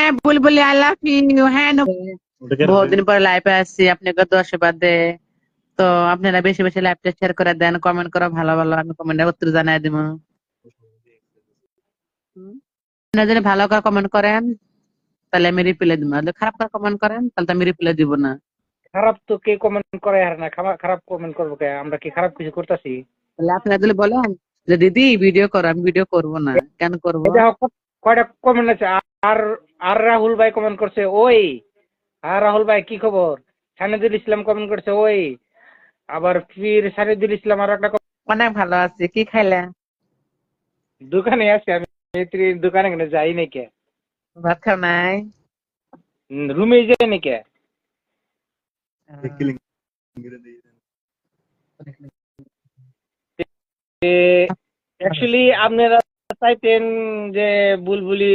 হ্যাঁ বুলবুলি I love you. হ্যাঁ বহুত দিন পরে লাইভে আসছি, আপনাকে তো আশীর্বাদ দে। তো আপনারা বেশি বেশি লাইভটা শেয়ার করে দেন, কমেন্ট করো ভালো ভালো, আমি কমেন্টের উত্তর জানাই দিব। আপনারা যদি ভালো করে কমেন্ট করেন তাহলে আমি রিপ্লাই দিব, আর যদি খারাপ করে কমেন্ট করেন তাহলে তো আমি রিপ্লাই দিব না। খারাপ তো কে কমেন্ট করে আর না, খারাপ কমেন্ট করবো কে? আমরা কি খারাপ কিছু করতেছি? তাহলে আপনারা যদি বলেন যে দিদি ভিডিও করো, আমি ভিডিও করবো না, কেন করবো? দেখো কয়টা কমেন্ট আছে। আর আর রাহুল ভাই কমেন্ট করছে ওই। আর রাহুল ভাই কি খবর? সানিদুল ইসলাম কমেন্ট করছে ওই। আবার ফির সানিদুল ইসলাম আর একটা অনেক ভালো আছি। কি খাইলেন? দোকানে আছে, আমি দোকানে কেন যাই নাকি? ভাত খাও নাই? রুমে যাই নাকি? অ্যাকচুয়ালি আপনারা চাইতেন যে বুলবুলি